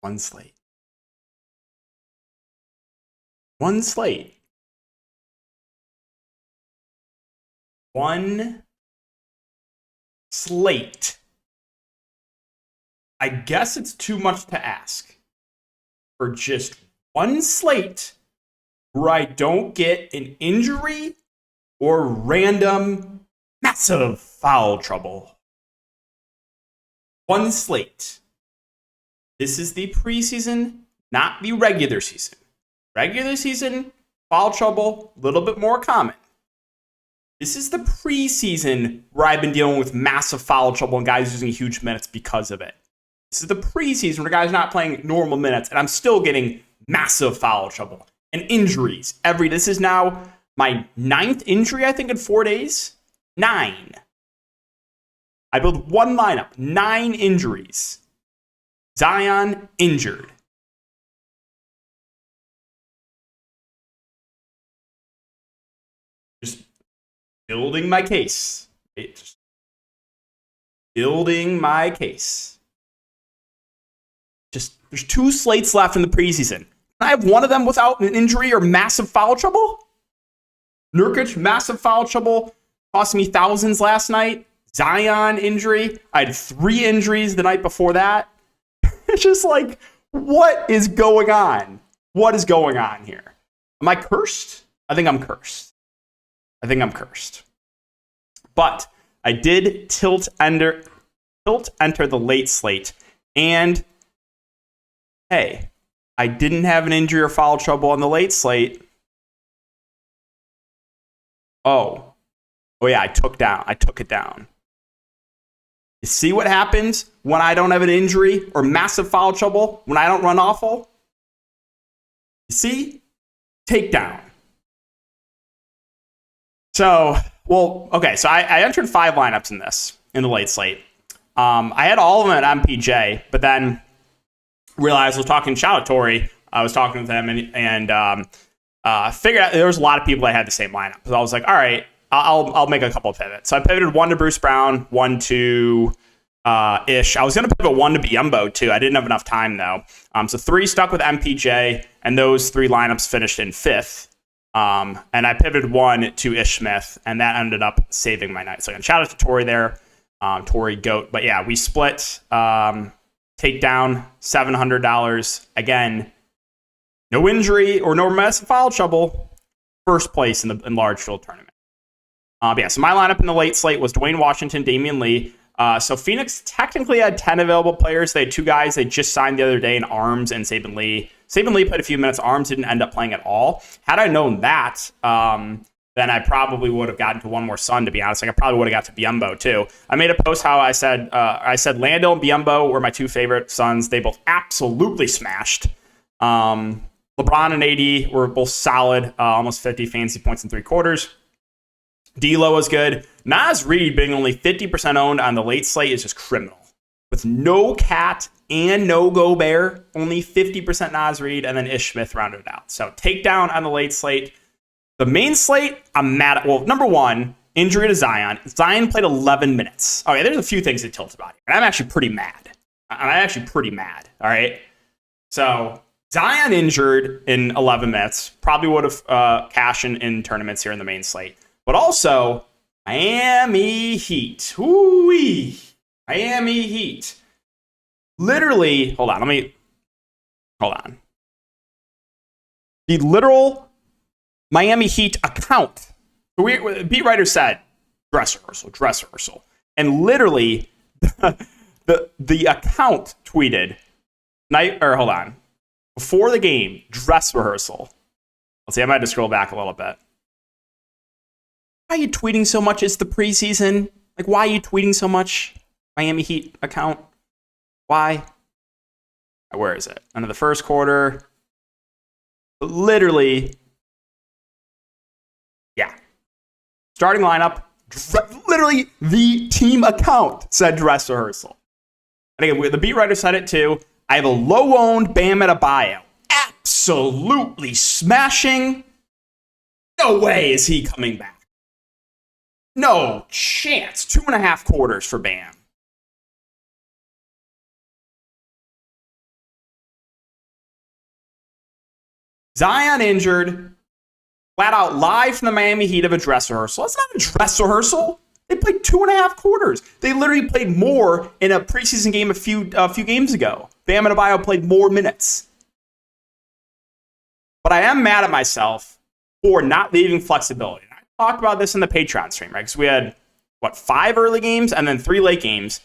One slate. One slate. One slate. I guess it's too much to ask for just one slate where I don't get an injury or random massive foul trouble. One slate. This is the preseason, not the regular season. Regular season, foul trouble, a little bit more common. This is the preseason where I've been dealing with massive foul trouble and guys using huge minutes because of it. This is the preseason where guys are not playing normal minutes, and I'm still getting massive foul trouble and injuries. This is now my 9th injury, I think, in 4 days. 9. I built one lineup, 9 injuries. Zion injured. Just building my case. Just building my case. Just there's 2 slates left in the preseason. Can I have one of them without an injury or massive foul trouble? Nurkic, massive foul trouble, cost me thousands last night. Zion injury. I had 3 injuries the night before that. It's just like, what is going on? What is going on here? Am I cursed? I think I'm cursed. But I did tilt enter the late slate. And hey, I didn't have an injury or foul trouble on the late slate. Oh yeah, I took it down. You see what happens when I don't have an injury or massive foul trouble, when I don't run awful? You see? Takedown. So I entered 5 lineups in the late slate. I had all of them at MPJ, but then realized I was talking shout out Tori. I was talking with them and figured out there was a lot of people that had the same lineup. So I was like, all right, I'll make a couple of pivots. So I pivoted 1 to Bruce Brown, 1 to Ish. I was going to pivot 1 to Biyombo too. I didn't have enough time though. So 3 stuck with MPJ, and those 3 lineups finished in 5th. And I pivoted 1 to Ish Smith, and that ended up saving my night. So again, shout out to Tori there, Tori Goat. But yeah, we split takedown $700. Again, no injury or no massive foul trouble. First place in large field tournament. So my lineup in the late slate was Dwayne Washington, Damian Lee. So Phoenix technically had 10 available players. They had 2 guys they just signed the other day in Arms and Saban Lee. Saban Lee played a few minutes. Arms didn't end up playing at all. Had I known that, then I probably would have gotten to one more Sun, to be honest. Like, I probably would have got to Biyombo, too. I made a post how I said Lando and Biyombo were my 2 favorite Suns. They both absolutely smashed. LeBron and AD were both solid, almost 50 fantasy points in 3 quarters. D'Lo was good. Naz Reid being only 50% owned on the late slate is just criminal. With no Cat and no Gobert, only 50% Naz Reid, and then Ish Smith rounded it out. So takedown on the late slate. The main slate, I'm mad at. Well, number 1, injury to Zion. Zion played 11 minutes. Okay, there's a few things that tilt about here. And I'm actually pretty mad. All right. So Zion injured in 11 minutes. Probably would have cashed in tournaments here in the main slate. But also, Miami Heat. Ooh-wee. Miami Heat. Literally, hold on. The literal Miami Heat account. Beat writer said, dress rehearsal. And literally, the account tweeted, before the game, dress rehearsal. Let's see, I might have to scroll back a little bit. Why are you tweeting so much? It's the preseason. Like, why are you tweeting so much? Miami Heat account. Why? Where is it? End of the first quarter. Literally. Yeah. Starting lineup. Literally the team account said dress rehearsal. And again, the beat writer said it too. I have a low-owned Bam Adebayo. Absolutely smashing. No way is he coming back. No chance. 2.5 quarters for Bam. Zion injured. Flat out live from the Miami Heat of a dress rehearsal. That's not a dress rehearsal. They played 2.5 quarters. They literally played more in a preseason game a few games ago. Bam Adebayo played more minutes. But I am mad at myself for not leaving flexibility. I talked about this in the Patreon stream, right? Because we had, 5 early games and then 3 late games.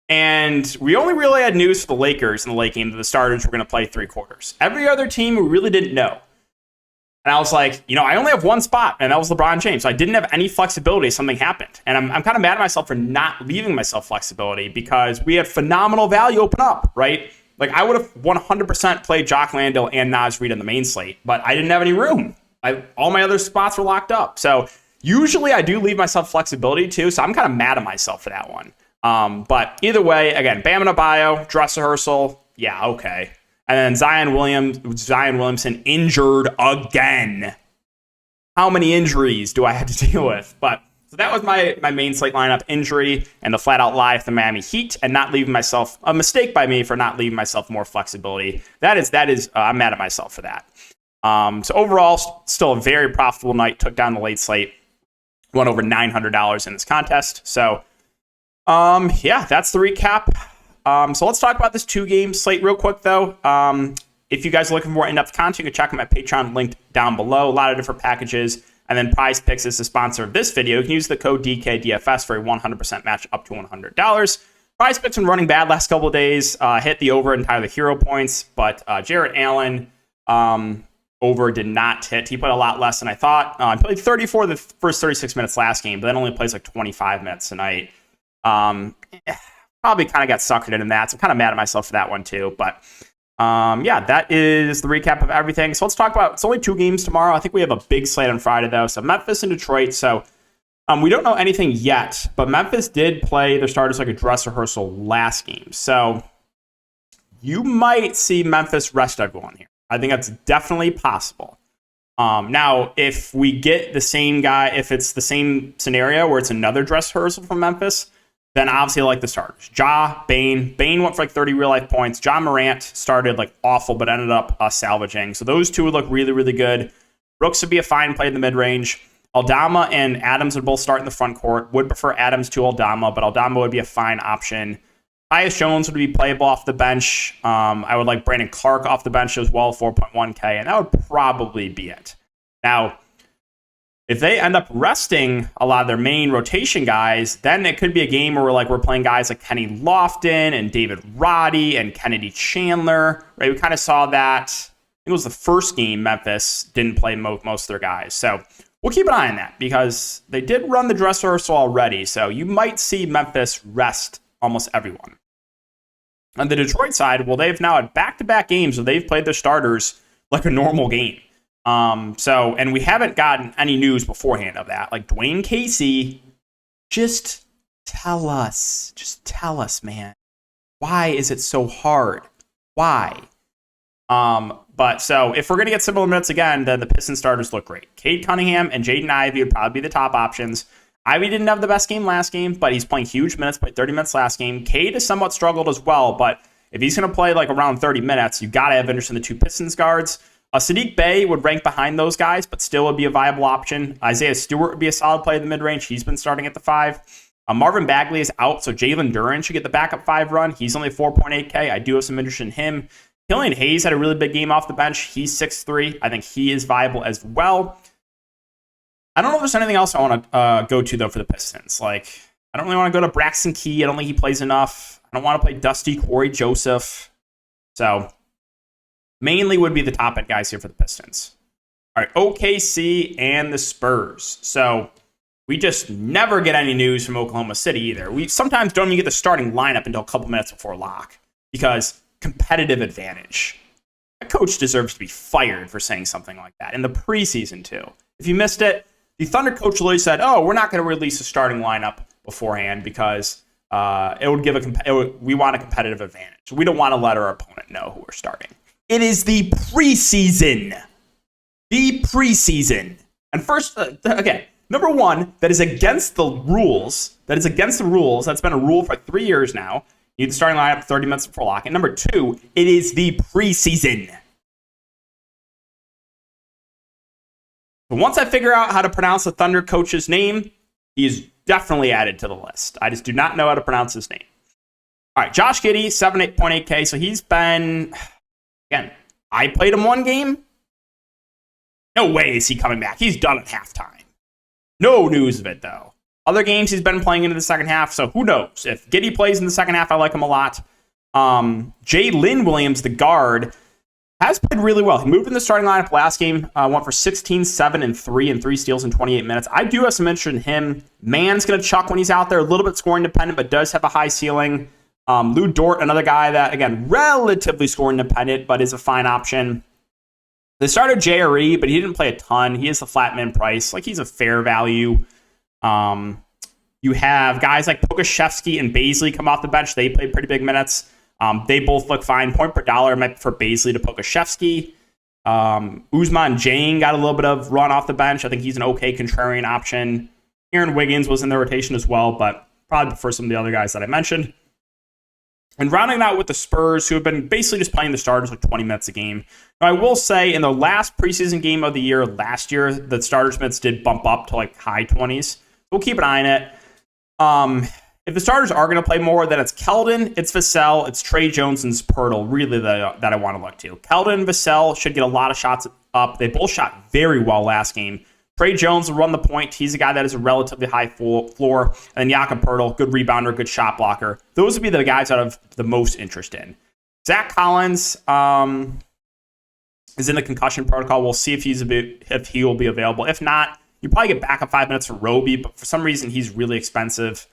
And we only really had news for the Lakers in the late game that the starters were going to play 3 quarters. Every other team we really didn't know. And I was like, I only have one spot, and that was LeBron James. So I didn't have any flexibility if something happened. And I'm kind of mad at myself for not leaving myself flexibility because we had phenomenal value open up, right? Like, I would have 100% played Jock Landale and Naz Reid on the main slate, but I didn't have any room. All my other spots were locked up. So usually I do leave myself flexibility too, so I'm kind of mad at myself for that one. But either way, again, Bam Adebayo, dress rehearsal, yeah, okay. And then Zion Williamson injured again. How many injuries do I have to deal with? But so that was my main slate lineup: injury and the flat out lie of the Miami Heat, and not leaving myself a mistake by me for not leaving myself more flexibility. That is I'm mad at myself for that. So overall, still a very profitable night. Took down the late slate, won over $900 in this contest. So yeah, that's the recap. So let's talk about this 2-game slate real quick, though. If you guys are looking for more in-depth content, you can check out my Patreon linked down below. A lot of different packages. And then Prize Picks is the sponsor of this video. You can use the code DKDFS for a 100% match up to $100. Prize Picks been running bad last couple of days. Hit the over and Tyler Hero points, but Jarrett Allen over did not hit. He played a lot less than I thought. He played 34 the first 36 minutes last game, but then only plays like 25 minutes tonight. Probably kind of got suckered into that. So I'm kind of mad at myself for that one too. But yeah, that is the recap of everything. So let's talk about, it's only 2 games tomorrow. I think we have a big slate on Friday though. So Memphis and Detroit. So we don't know anything yet, but Memphis did play their starters like a dress rehearsal last game. So you might see Memphis rest everyone here. I think that's definitely possible. Now, if we get the same guy, if it's the same scenario where it's another dress rehearsal from Memphis, then obviously I like the starters. Bane went for like 30 real-life points. John Morant started like awful, but ended up salvaging. So those two would look really, really good. Brooks would be a fine play in the mid-range. Aldama and Adams would both start in the front court. Would prefer Adams to Aldama, but Aldama would be a fine option. Tyus Jones would be playable off the bench. I would like Brandon Clark off the bench as well, 4.1K, and that would probably be it. Now, if they end up resting a lot of their main rotation guys, then it could be a game where we're playing guys like Kenny Lofton and David Roddy and Kennedy Chandler. Right? We kind of saw that. I think it was the first game Memphis didn't play most of their guys. So we'll keep an eye on that because they did run the dress rehearsal already. So you might see Memphis rest almost everyone. On the Detroit side, well, they've now had back-to-back games where they've played their starters like a normal game. And we haven't gotten any news beforehand of that. Like Dwayne Casey, just tell us, man. Why is it so hard? Why? But so if we're going to get similar minutes again, then the Pistons starters look great. Cade Cunningham and Jaden Ivey would probably be the top options. Ivey didn't have the best game last game, but he's playing huge minutes, played 30 minutes last game. Cade has somewhat struggled as well, but if he's going to play like around 30 minutes, you got to have interest in the 2 Pistons guards. Sadiq Bey would rank behind those guys, but still would be a viable option. Isaiah Stewart would be a solid play in the mid-range. He's been starting at the 5. Marvin Bagley is out, so Jalen Duren should get the backup 5 run. He's only 4.8K. I do have some interest in him. Killian Hayes had a really big game off the bench. He's 6'3". I think he is viable as well. I don't know if there's anything else I want to go to, though, for the Pistons. I don't really want to go to Braxton Key. I don't think he plays enough. I don't want to play Dusty Corey Joseph. So mainly would be the top end guys here for the Pistons. All right, OKC and the Spurs. So We just never get any news from Oklahoma City either. We sometimes don't even get the starting lineup until a couple minutes before lock because competitive advantage. A coach deserves to be fired for saying something like that in the preseason too. If you missed it, the Thunder coach literally said, "Oh, we're not going to release a starting lineup beforehand because it would give we want a competitive advantage. We don't want to let our opponent know who we're starting." It is the preseason. The preseason. And first, okay, number one, that is against the rules. That's been a rule for 3 years now. You need the starting lineup 30 minutes before lock. And number two, it is the preseason. But once I figure out how to pronounce the Thunder coach's name, he is definitely added to the list. I just do not know how to pronounce his name. All right, Josh Giddey, 7.8K. So he's been, again, I played him one game. No way is he coming back. He's done at halftime. No news of it, though. Other games he's been playing into the second half, so who knows? If Giddey plays in the second half, I like him a lot. Lin Williams, the guard, has played really well. He moved in the starting lineup last game, went for 16, 7, and 3, and 3 steals in 28 minutes. I do have some interest in him. Man's going to chuck when he's out there, a little bit scoring dependent, but does have a high ceiling. Dort, another guy that, again, relatively scoring dependent, but is a fine option. They started JRE, but he didn't play a ton. He is the flat man price. Like, he's a fair value. You have guys like Pokashevsky and Bazley come off the bench. They played pretty big minutes. They both look fine. Point per dollar might prefer Bazley to Pokashevsky. Usman Jane got a little bit of run off the bench. I think he's an okay contrarian option. Aaron Wiggins was in the rotation as well, but probably prefer some of the other guys that I mentioned. And rounding out with the Spurs, who have been basically just playing the starters like 20 minutes a game. Now, I will say in the last preseason game of the year last year, the starters minutes did bump up to like high 20s. We'll keep an eye on it. If the starters are going to play more, then it's Keldon, it's Vassell, it's Trey Jones, and Spertle, really that I want to look to. Keldon and Vassell should get a lot of shots up. They both shot very well last game. Trey Jones will run the point. He's a guy that has a relatively high floor. And then Jakob Poeltl, good rebounder, good shot blocker. Those would be the guys out of the most interest in. Zach Collins is in the concussion protocol. We'll see if he will be available. If not, you probably get back up 5 minutes for Roby, but for some reason he's really expensive.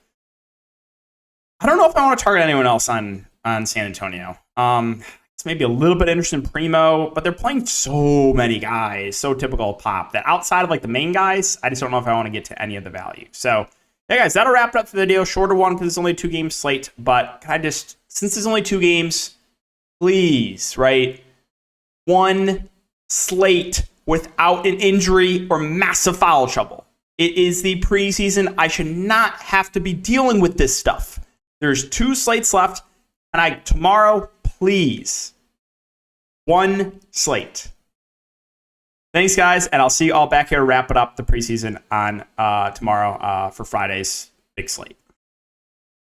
I don't know if I want to target anyone else on San Antonio. It's maybe a little bit interested in Primo, but they're playing so many guys, so typical of Pop, that outside of like the main guys, I just don't know if I want to get to any of the value. So, hey guys, that'll wrap it up for the video. Shorter one because it's only a 2-game slate, but can I just, since there's only 2 games, please, right? One slate without an injury or massive foul trouble. It is the preseason. I should not have to be dealing with this stuff. There's 2 slates left, and tomorrow, please, 1 slate. Thanks, guys, and I'll see you all back here to wrap it up the preseason on tomorrow for Friday's big slate.